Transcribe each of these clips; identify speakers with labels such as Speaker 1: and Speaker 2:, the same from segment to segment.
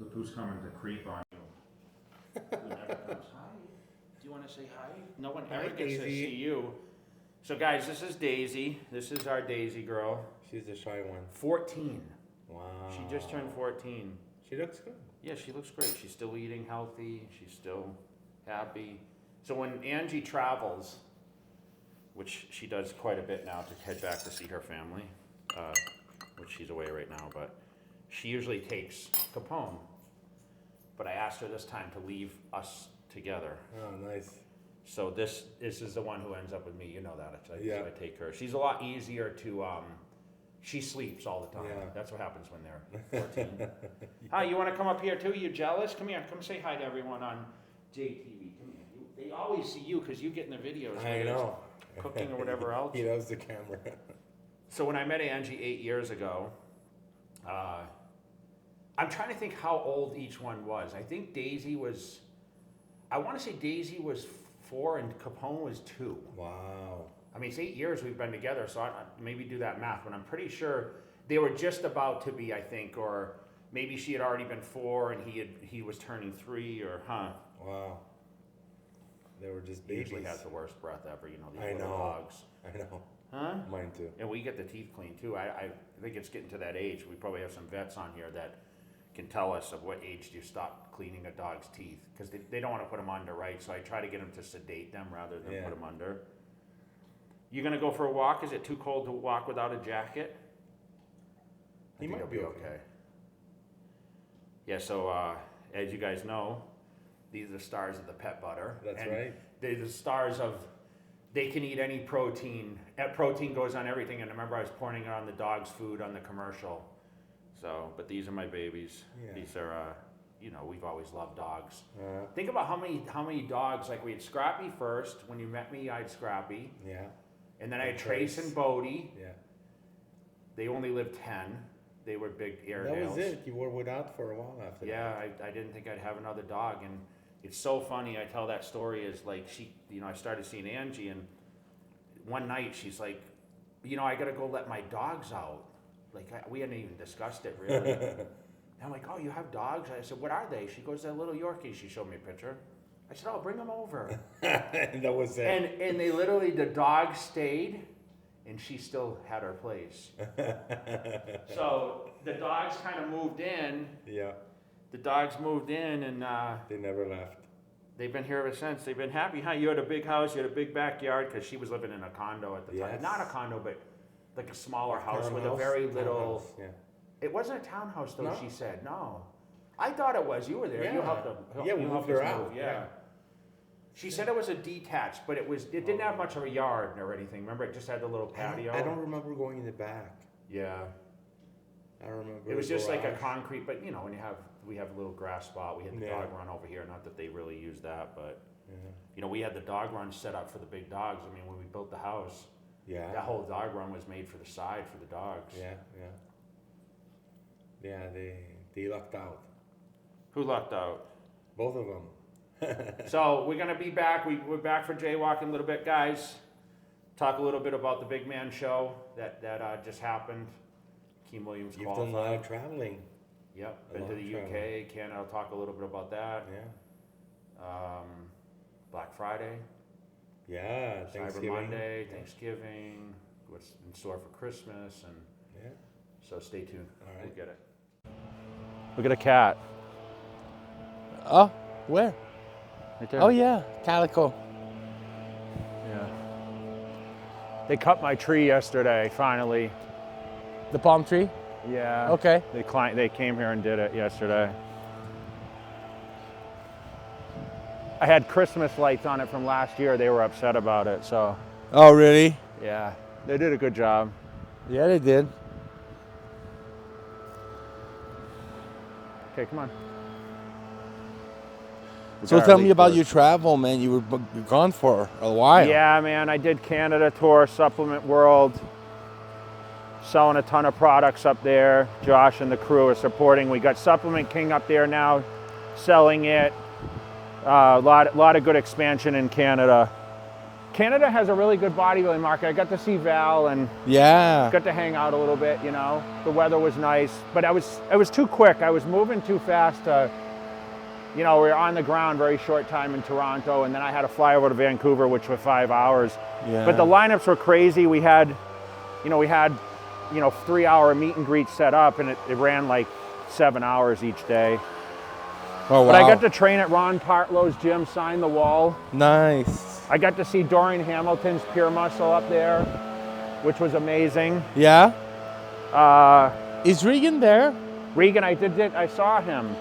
Speaker 1: Look who's coming to creep on you. Who never comes. Hi. Do you want to say hi? No one ever gets to see you. So guys, this is Daisy. This is our Daisy girl.
Speaker 2: She's the shy one.
Speaker 1: 14.
Speaker 2: Wow.
Speaker 1: She just turned 14.
Speaker 2: She looks good.
Speaker 1: Yeah, she looks great. She's still eating healthy. She's still happy. So when Angie travels, which she does quite a bit now to head back to see her family, which she's away right now, but she usually takes Capone. But I asked her this time to leave us together.
Speaker 2: Oh, nice.
Speaker 1: So this is the one who ends up with me. You know that.
Speaker 2: Yeah.
Speaker 1: So I take her. She's a lot easier to, she sleeps all the time.
Speaker 2: Yeah.
Speaker 1: That's what happens when they're 14. Hi, you want to come up here too? You jealous? Come here. Come say hi to everyone on JTV. Come here. They always see you because you get in the videos.
Speaker 2: I know.
Speaker 1: Cooking or whatever else.
Speaker 2: He loves the camera.
Speaker 1: So when I met Angie 8 years ago, I'm trying to think how old each one was. I think Daisy was, I want to say Daisy was 4 and Capone was 2.
Speaker 2: Wow.
Speaker 1: I mean, it's 8 years we've been together, so I maybe do that math, but I'm pretty sure they were just about to be, I think, or maybe she had already been 4 and he was turning 3, or
Speaker 2: Wow. They were just babies.
Speaker 1: Usually has the worst breath ever, you know, these
Speaker 2: I
Speaker 1: little
Speaker 2: know.
Speaker 1: dogs.
Speaker 2: I know.
Speaker 1: Huh?
Speaker 2: Mine too.
Speaker 1: And we get the teeth cleaned too. I think it's getting to that age. We probably have some vets on here that can tell us of what age do you stop cleaning a dog's teeth, because they don't want to put them under, right? So I try to get them to sedate them rather than put them under. You gonna go for a walk? Is it too cold to walk without a jacket?
Speaker 2: He might be okay.
Speaker 1: Yeah, so as you guys know, these are the stars of the pet butter.
Speaker 2: That's
Speaker 1: and
Speaker 2: right.
Speaker 1: They're the stars of, they can eat any protein. Protein goes on everything, and I remember I was pouring it on the dog's food on the commercial. So, but these are my babies.
Speaker 2: Yeah.
Speaker 1: These are, you know, we've always loved dogs. Think about how many dogs, like we had Scrappy first. When you met me, I had Scrappy.
Speaker 2: Yeah.
Speaker 1: And then I had Trace and Bodie.
Speaker 2: Yeah.
Speaker 1: They only lived 10. They were big Airedales.
Speaker 2: That was it. You were without for a while after that.
Speaker 1: Yeah, I didn't think I'd have another dog. And it's so funny. I tell that story is like I started seeing Angie, and one night she's like, you know, I got to go let my dogs out. Like, we hadn't even discussed it, really. And I'm like, oh, you have dogs? I said, what are they? She goes, they're little Yorkies. She showed me a picture. I said, oh, bring them over.
Speaker 2: That was it.
Speaker 1: And they literally, the dog stayed, and she still had her place. So the dogs kind of moved in.
Speaker 2: Yeah.
Speaker 1: The dogs moved in, and
Speaker 2: They never left.
Speaker 1: they've been here ever since. They've been happy. Huh? You had a big house. You had a big backyard, because she was living in a condo at the time.
Speaker 2: Yes.
Speaker 1: Not a condo, but like a smaller house with a
Speaker 2: Townhouse?
Speaker 1: very little.
Speaker 2: Townhouse, yeah.
Speaker 1: It wasn't a townhouse, though.
Speaker 2: No?
Speaker 1: She said no. I thought it was. You were there. You
Speaker 2: Yeah.
Speaker 1: helped them.
Speaker 2: Yeah, we
Speaker 1: you helped
Speaker 2: moved her
Speaker 1: us
Speaker 2: out.
Speaker 1: move, yeah.
Speaker 2: Yeah.
Speaker 1: She said it was a detached, but it didn't have much of a yard or anything. Remember, it just had the little patio.
Speaker 2: I don't remember going in the back.
Speaker 1: Yeah.
Speaker 2: I don't remember.
Speaker 1: It was
Speaker 2: the
Speaker 1: just like a
Speaker 2: garage.
Speaker 1: concrete, but you know, when we have a little grass spot. We had the
Speaker 2: Yeah.
Speaker 1: dog run over here. Not that they really use that, but
Speaker 2: Yeah.
Speaker 1: you know, we had the dog run set up for the big dogs. I mean, when we built the house,
Speaker 2: Yeah.
Speaker 1: that whole dog run was made for the side for the dogs.
Speaker 2: Yeah. Yeah. Yeah. They lucked out.
Speaker 1: Who lucked out?
Speaker 2: Both of them.
Speaker 1: So we're gonna be back. We're back for Jaywalking a little bit, guys. Talk a little bit about the big man show that just happened. Keem Williams
Speaker 2: You've done
Speaker 1: qualified.
Speaker 2: a lot of traveling.
Speaker 1: Yep,
Speaker 2: A
Speaker 1: been
Speaker 2: lot
Speaker 1: to
Speaker 2: of
Speaker 1: the
Speaker 2: traveling.
Speaker 1: UK, Canada. I'll talk a little bit about that.
Speaker 2: Yeah.
Speaker 1: Black Friday,
Speaker 2: Yeah.
Speaker 1: Cyber
Speaker 2: Thanksgiving.
Speaker 1: Monday, Thanksgiving. What's in store for Christmas, and
Speaker 2: Yeah.
Speaker 1: so stay tuned.
Speaker 2: All right.
Speaker 1: We'll get it. Look at a cat.
Speaker 3: Oh, where?
Speaker 1: Right there.
Speaker 3: Oh yeah, calico.
Speaker 1: Yeah. They cut my tree yesterday. Finally.
Speaker 3: The palm tree?
Speaker 1: Yeah.
Speaker 3: Okay.
Speaker 1: They came here and did it yesterday. I had Christmas lights on it from last year. They were upset about it, so
Speaker 3: Oh really?
Speaker 1: yeah, they did a good job.
Speaker 3: Yeah, they did.
Speaker 1: Okay, come on.
Speaker 3: So tell me about your travel, man. You were gone for a while.
Speaker 1: Yeah, man, I did Canada tour, Supplement World, selling a ton of products up there. Josh and the crew are supporting. We got Supplement King up there now, selling it. A lot of good expansion in Canada. Canada has a really good bodybuilding market. I got to see Val and
Speaker 3: Yeah.
Speaker 1: got to hang out a little bit, you know. The weather was nice, but it was too quick. I was moving too fast to, you know, we were on the ground very short time in Toronto, and then I had to fly over to Vancouver, which was 5 hours.
Speaker 3: Yeah.
Speaker 1: But the lineups were crazy. We had 3-hour meet and greet set up, and it ran like 7 hours each day.
Speaker 3: Oh, wow.
Speaker 1: But I got to train at Ron Partlow's gym, sign the wall.
Speaker 3: Nice.
Speaker 1: I got to see Dorian Hamilton's Pure Muscle up there, which was amazing.
Speaker 3: Yeah? Is Regan there?
Speaker 1: Regan, I saw him.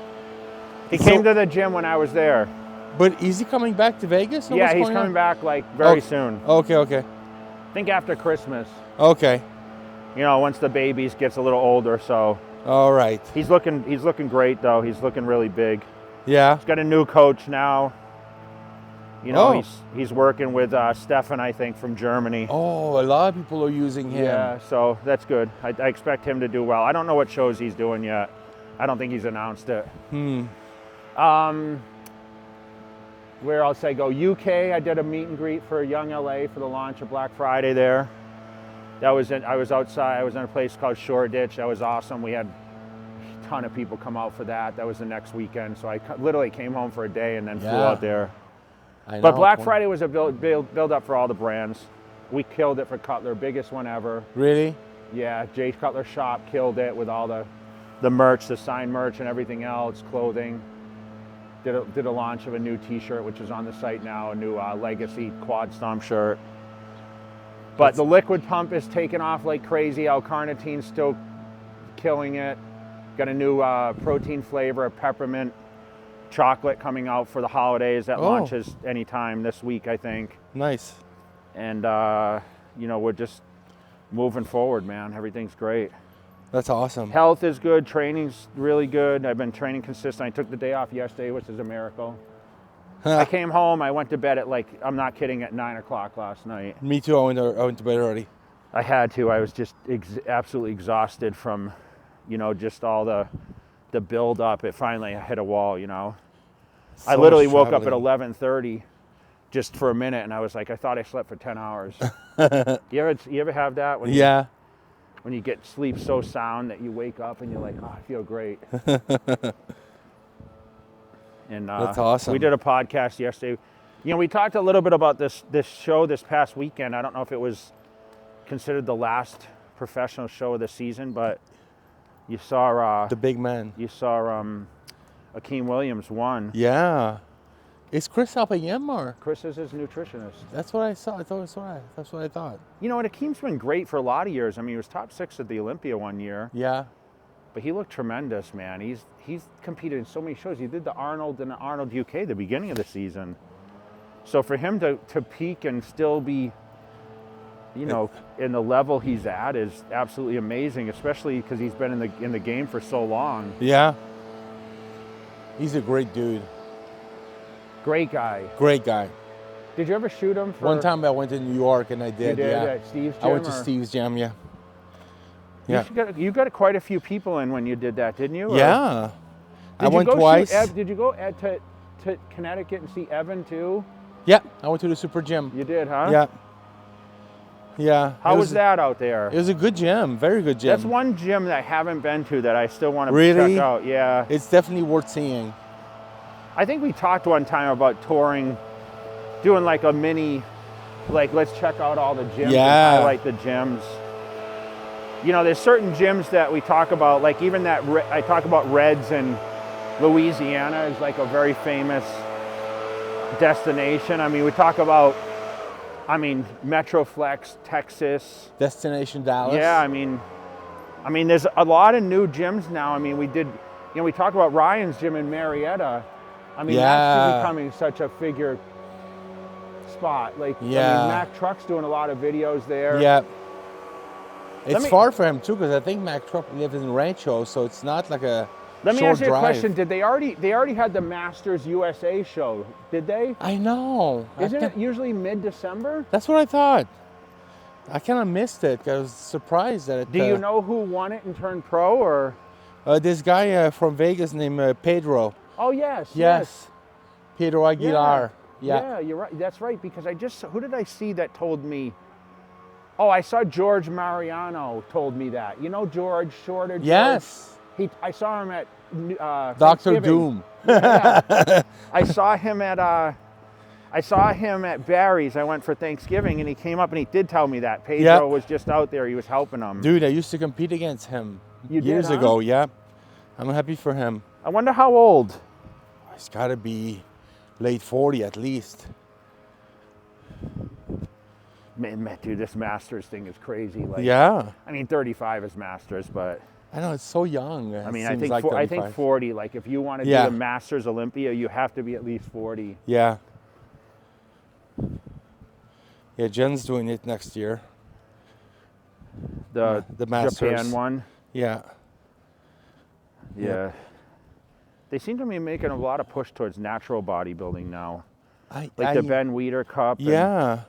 Speaker 1: He came to the gym when I was there.
Speaker 3: But is he coming back to Vegas? Or
Speaker 1: Yeah,
Speaker 3: what's
Speaker 1: he's
Speaker 3: going
Speaker 1: coming
Speaker 3: on?
Speaker 1: back like very soon.
Speaker 3: Okay, okay.
Speaker 1: I think after Christmas.
Speaker 3: Okay.
Speaker 1: You know, once the baby gets a little older, so.
Speaker 3: All right.
Speaker 1: He's looking great though. He's looking really big.
Speaker 3: Yeah.
Speaker 1: He's got a new coach now. You know,
Speaker 3: Oh.
Speaker 1: he's working with Stefan, I think, from Germany.
Speaker 3: Oh, a lot of people are using him.
Speaker 1: Yeah, so that's good. I expect him to do well. I don't know what shows he's doing yet. I don't think he's announced it. Where else I go? UK, I did a meet and greet for Young LA for the launch of Black Friday there. I was outside. I was in a place called Shoreditch. That was awesome. We had a ton of people come out for that. That was the next weekend. So I literally came home for a day and then flew out there.
Speaker 3: I know.
Speaker 1: But Black Friday was a build up for all the brands. We killed it for Cutler, biggest one ever.
Speaker 3: Really?
Speaker 1: Yeah, Jay Cutler shop killed it with all the merch, the signed merch and everything else, clothing. Did a launch of a new t-shirt, which is on the site now, a new Legacy Quad Stomp shirt. But the liquid pump is taking off like crazy. L-carnitine's still killing it. Got a new protein flavor, a peppermint chocolate coming out for the holidays. That launches anytime this week, I think.
Speaker 3: Nice.
Speaker 1: And, you know, we're just moving forward, man. Everything's great.
Speaker 3: That's awesome.
Speaker 1: Health is good. Training's really good. I've been training consistent. I took the day off yesterday, which is a miracle. I came home. I went to bed at like, I'm not kidding, at 9 o'clock last night.
Speaker 3: Me too. I went to bed already.
Speaker 1: I had to. I was just absolutely exhausted from, you know, just all the build up. It finally hit a wall, you know. I literally woke up at 11:30 just for a minute, and I was like, I thought I slept for 10 hours. You ever have that? When when you get sleep so sound that you wake up and you're like, oh, I feel great. And
Speaker 3: that's awesome.
Speaker 1: We did a podcast yesterday. You know, we talked a little bit about this show this past weekend. I don't know if it was considered the last professional show of the season, but you saw
Speaker 3: the big man.
Speaker 1: You saw Akeem Williams won.
Speaker 3: Yeah. Is Chris helping him or?
Speaker 1: Chris is his nutritionist.
Speaker 3: That's what I saw. That's what I thought.
Speaker 1: You know, and Akeem's been great for a lot of years. I mean, he was top 6 at the Olympia one year.
Speaker 3: Yeah.
Speaker 1: But he looked tremendous, man. He's competed in so many shows. He did the Arnold and the Arnold UK at the beginning of the season. So for him to peak and still be, you know, in the level he's at is absolutely amazing, especially because he's been in the game for so long.
Speaker 3: Yeah. He's a great dude.
Speaker 1: Great guy.
Speaker 3: Great guy.
Speaker 1: Did you ever shoot him?
Speaker 3: One time I went to New York and I did.
Speaker 1: You did
Speaker 3: yeah.
Speaker 1: at Steve's gym?
Speaker 3: I went to Steve's gym. Yeah. Yeah.
Speaker 1: You got quite a few people in when you did that, didn't you?
Speaker 3: Yeah. I went twice.
Speaker 1: Did you go to Connecticut and see Evan too?
Speaker 3: Yeah, I went to the Super Gym.
Speaker 1: You did, huh?
Speaker 3: Yeah. Yeah.
Speaker 1: How was that out there?
Speaker 3: It was a good gym, very good gym.
Speaker 1: That's one gym that I haven't been to that I still want to
Speaker 3: really?
Speaker 1: check out. Yeah.
Speaker 3: It's definitely worth seeing.
Speaker 1: I think we talked one time about touring, doing like a mini, like let's check out all the gyms and highlight the gyms. You know, there's certain gyms that we talk about, like even that, I talk about Reds in Louisiana is like a very famous destination. I mean, we talk about, Metroflex, Texas.
Speaker 3: Destination Dallas.
Speaker 1: Yeah, I mean, there's a lot of new gyms now. I mean, we talked about Ryan's gym in Marietta. I mean, that's becoming such a figure spot. Like, Mac Truck's doing a lot of videos there.
Speaker 3: Yeah. It's far for him too, because I think Mac Truck lives in Rancho, so it's not like a
Speaker 1: Let me
Speaker 3: short
Speaker 1: ask you a
Speaker 3: drive.
Speaker 1: question. Did they already had the Masters USA show? Did they?
Speaker 3: I know.
Speaker 1: Isn't it usually mid-December?
Speaker 3: That's what I thought. I kind of missed it. I was surprised that it.
Speaker 1: Do you know who won it and turned pro, or?
Speaker 3: This guy from Vegas named Pedro.
Speaker 1: Oh yes.
Speaker 3: Yes. Pedro Aguilar. Yeah.
Speaker 1: you're right. That's right, because who did I see that told me? Oh, I saw George Mariano told me that. You know George, shorter George?
Speaker 3: Yes.
Speaker 1: I saw him at
Speaker 3: Dr.
Speaker 1: Thanksgiving.
Speaker 3: Doom.
Speaker 1: Yeah. I saw him at Barry's. I went for Thanksgiving, and he came up and he did tell me that. Pedro was just out there. He was helping him.
Speaker 3: Dude, I used to compete against him
Speaker 1: You
Speaker 3: years
Speaker 1: did, huh?
Speaker 3: ago. Yeah. I'm happy for him.
Speaker 1: I wonder how old.
Speaker 3: It's got to be late 40 at least.
Speaker 1: Man, dude, this Masters thing is crazy. Like,
Speaker 3: Yeah.
Speaker 1: I mean, 35 is Masters, but
Speaker 3: I know, it's so young.
Speaker 1: I mean,
Speaker 3: It
Speaker 1: I
Speaker 3: seems
Speaker 1: think
Speaker 3: like
Speaker 1: I think
Speaker 3: 35.
Speaker 1: 40. Like, if you want to do
Speaker 3: Yeah.
Speaker 1: the Masters Olympia, you have to be at least 40.
Speaker 3: Yeah. Yeah, Jen's doing it next year.
Speaker 1: The
Speaker 3: Masters.
Speaker 1: Japan one.
Speaker 3: Yeah.
Speaker 1: Yeah. They seem to be making a lot of push towards natural bodybuilding now. Like the Ben Weider Cup. and
Speaker 3: Yeah.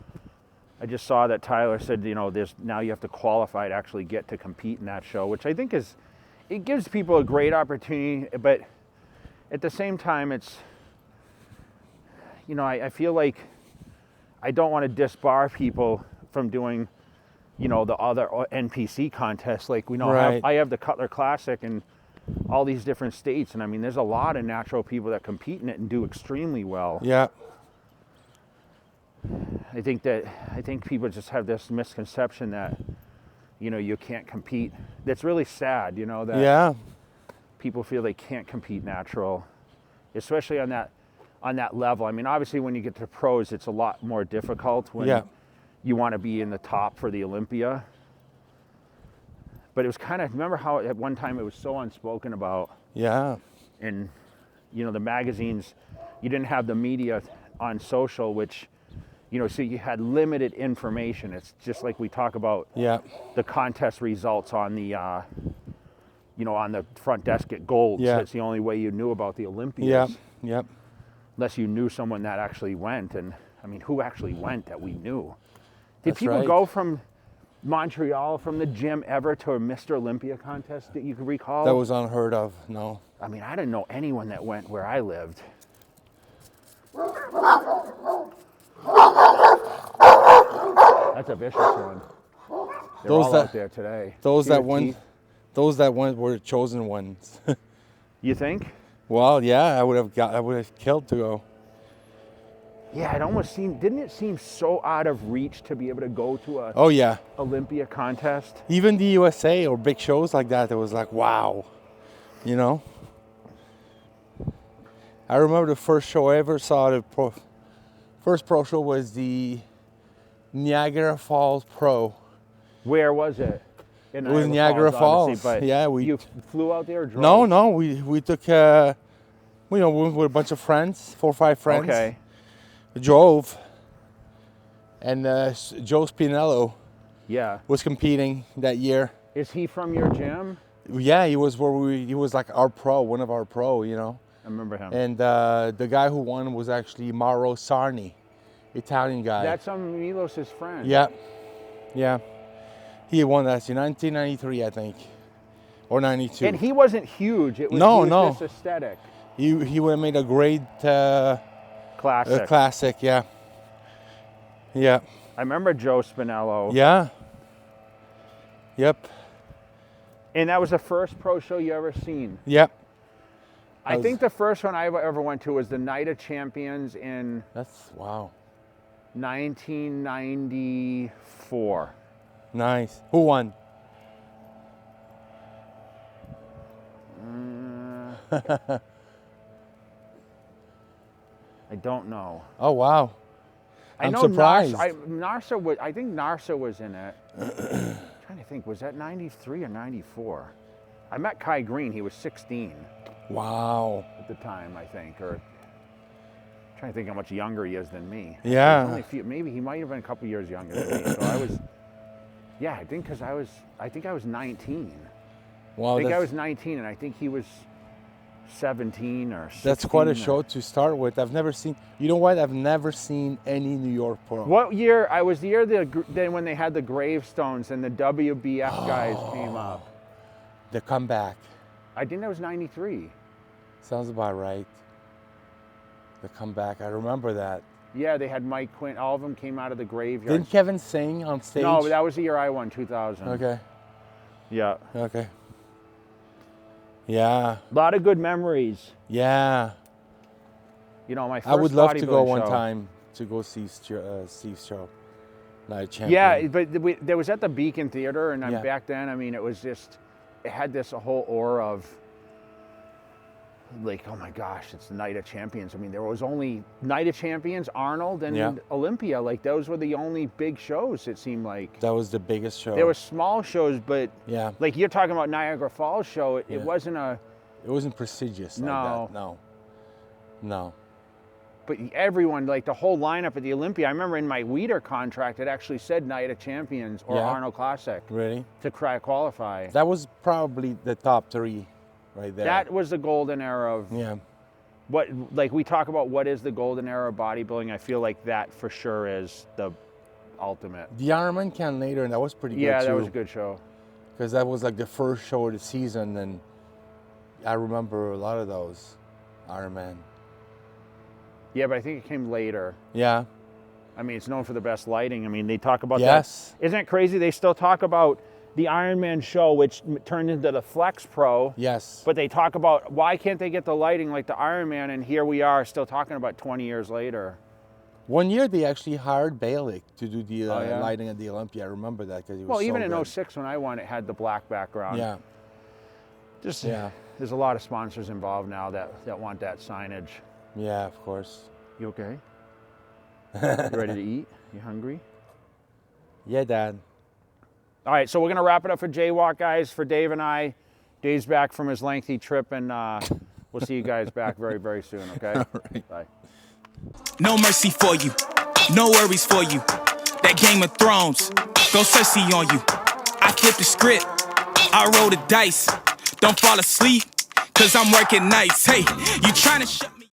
Speaker 1: I just saw that Tyler said, there's now you have to qualify to actually get to compete in that show, which I think it gives people a great opportunity, but at the same time, it's, I feel like I don't want to disbar people from doing, the other NPC contests. Like we know
Speaker 3: Right.
Speaker 1: I have the Cutler Classic and all these different states, and I mean, there's a lot of natural people that compete in it and do extremely well.
Speaker 3: Yeah.
Speaker 1: I think people just have this misconception that, you can't compete. That's really sad, that
Speaker 3: Yeah.
Speaker 1: people feel they can't compete natural, especially on that level. I mean, obviously when you get to pros, it's a lot more difficult when you want to be in the top for the Olympia. But it was remember how at one time it was so unspoken about,
Speaker 3: Yeah.
Speaker 1: and, the magazines, you didn't have the media on social, which, so you had limited information. It's just like we talk about
Speaker 3: Yeah.
Speaker 1: the contest results on the, on the front desk at Gold's.
Speaker 3: Yeah.
Speaker 1: That's the only way you knew about the Olympias.
Speaker 3: Yeah. Yep.
Speaker 1: Unless you knew someone that actually went. And I mean, who actually went that we knew? Did
Speaker 3: That's
Speaker 1: people
Speaker 3: right.
Speaker 1: go from Montreal, from the gym ever to a Mr. Olympia contest that you can recall?
Speaker 3: That was unheard of. No.
Speaker 1: I mean, I didn't know anyone that went where I lived. That's a vicious one. They're
Speaker 3: Those
Speaker 1: all
Speaker 3: that-
Speaker 1: out there today.
Speaker 3: Those
Speaker 1: See
Speaker 3: that
Speaker 1: the
Speaker 3: went,
Speaker 1: teeth?
Speaker 3: those that went were the chosen ones.
Speaker 1: You think?
Speaker 3: Well, yeah, I would have killed to go.
Speaker 1: Yeah, didn't it seem so out of reach to be able to go to a
Speaker 3: Oh yeah.
Speaker 1: Olympia contest?
Speaker 3: Even the USA or big shows like that, it was like, wow. I remember the first show I ever saw, first pro show was the Niagara Falls Pro.
Speaker 1: Where was it?
Speaker 3: It was Niagara Falls.
Speaker 1: But
Speaker 3: Yeah,
Speaker 1: you flew out there or drove?
Speaker 3: No, we took, with a bunch of friends, 4 or 5 friends.
Speaker 1: Okay.
Speaker 3: Drove, and Joe Spinello
Speaker 1: Yeah.
Speaker 3: was competing that year.
Speaker 1: Is he from your gym?
Speaker 3: Yeah, he was like our pro, one of our pro,
Speaker 1: I remember him.
Speaker 3: And the guy who won was actually Mauro Sarni, Italian guy.
Speaker 1: That's Milos's friend.
Speaker 3: Yeah, yeah. He won that in 1993, I think, or 92.
Speaker 1: And he wasn't huge. It was,
Speaker 3: No,
Speaker 1: he was
Speaker 3: no.
Speaker 1: just aesthetic.
Speaker 3: He would have made a great
Speaker 1: Classic.
Speaker 3: classic. Yeah, yeah,
Speaker 1: I remember Joe Spinello.
Speaker 3: yeah. Yep,
Speaker 1: And that was the first pro show you ever seen.
Speaker 3: yep.
Speaker 1: I think the first one I ever went to was the Night of Champions in
Speaker 3: That's wow.
Speaker 1: 1994.
Speaker 3: Nice. Who won?
Speaker 1: I don't know.
Speaker 3: Oh wow.
Speaker 1: I
Speaker 3: I'm
Speaker 1: know
Speaker 3: surprised.
Speaker 1: Narsa was. I think Narsa was in it. Trying to think, was that 93 or 94? I met Kai Green. He was 16
Speaker 3: Wow.
Speaker 1: at the time, I think. Or trying to think how much younger he is than me.
Speaker 3: Yeah.
Speaker 1: He's only maybe he might have been a couple years younger than me. So I was. Yeah, I think because I think I was 19.
Speaker 3: Wow.
Speaker 1: I think I
Speaker 3: that's-
Speaker 1: was 19, and I think he was 17 or 16.
Speaker 3: That's quite a
Speaker 1: or-
Speaker 3: show to start with. I've never seen. You know what? I've never seen any New York pro.
Speaker 1: What year? I was the year then when they had the gravestones and the WBF guys came up.
Speaker 3: The comeback.
Speaker 1: I think that was 93.
Speaker 3: Sounds about right. The comeback. I remember that.
Speaker 1: Yeah, they had Mike Quinn. All of them came out of the graveyard.
Speaker 3: Didn't Kevin sing on stage?
Speaker 1: No, but that was the year I won, 2000.
Speaker 3: Okay.
Speaker 1: Yeah.
Speaker 3: Okay. Yeah.
Speaker 1: A lot of good memories.
Speaker 3: Yeah.
Speaker 1: You know, my first
Speaker 3: I would love to go
Speaker 1: bodybuilding
Speaker 3: one
Speaker 1: show.
Speaker 3: time to go see Steve's show. Night Champion.
Speaker 1: Yeah, but there was at the Beacon Theater, and
Speaker 3: Yeah.
Speaker 1: back then, I mean, it was just, it had this whole aura of, like, oh my gosh, it's the Night of Champions. I mean, there was only Night of Champions, Arnold, and
Speaker 3: Yeah.
Speaker 1: Olympia. Like, those were the only big shows, it seemed like.
Speaker 3: That was the biggest show.
Speaker 1: There were small shows, but
Speaker 3: Yeah.
Speaker 1: like you're talking about Niagara Falls show, it
Speaker 3: Yeah.
Speaker 1: wasn't a,
Speaker 3: It wasn't prestigious like
Speaker 1: No.
Speaker 3: that. No. No.
Speaker 1: but everyone, like the whole lineup at the Olympia, I remember in my Weider contract, it actually said Night of Champions or
Speaker 3: Yeah.
Speaker 1: Arnold Classic
Speaker 3: Really?
Speaker 1: to qualify.
Speaker 3: That was probably the top 3 right there.
Speaker 1: That was the golden era of
Speaker 3: Yeah.
Speaker 1: what, like we talk about what is the golden era of bodybuilding. I feel like that for sure is the ultimate.
Speaker 3: The Ironman came later, and that was pretty good
Speaker 1: Yeah,
Speaker 3: too.
Speaker 1: that was a good show.
Speaker 3: Because that was like the first show of the season, and I remember a lot of those Ironman.
Speaker 1: Yeah, but I think it came later.
Speaker 3: Yeah.
Speaker 1: I mean, it's known for the best lighting. I mean, they talk about
Speaker 3: Yes.
Speaker 1: that. Isn't it crazy? They still talk about the Ironman show, which turned into the Flex Pro.
Speaker 3: Yes.
Speaker 1: But they talk about why can't they get the lighting like the Ironman, and here we are still talking about 20 years later.
Speaker 3: One year they actually hired Balick to do the
Speaker 1: Oh, yeah?
Speaker 3: lighting at the Olympia. I remember that because he was
Speaker 1: Well,
Speaker 3: so
Speaker 1: even in
Speaker 3: good.
Speaker 1: 06 when I won, it had the black background.
Speaker 3: Yeah.
Speaker 1: Just
Speaker 3: Yeah.
Speaker 1: there's a lot of sponsors involved now that want that signage.
Speaker 3: Yeah, of course.
Speaker 1: You okay? You ready to eat? You hungry?
Speaker 3: Yeah, Dad.
Speaker 1: All right, so we're gonna wrap it up for Jaywalk, guys. For Dave and I, Dave's back from his lengthy trip, and we'll see you guys back very, very soon. Okay?
Speaker 3: All right.
Speaker 1: Bye.
Speaker 4: No mercy for you, no worries for you. That Game of Thrones, go Cersei on you. I flipped the script, I roll the dice. Don't fall asleep, cause I'm working nights. Hey, you trying to shut me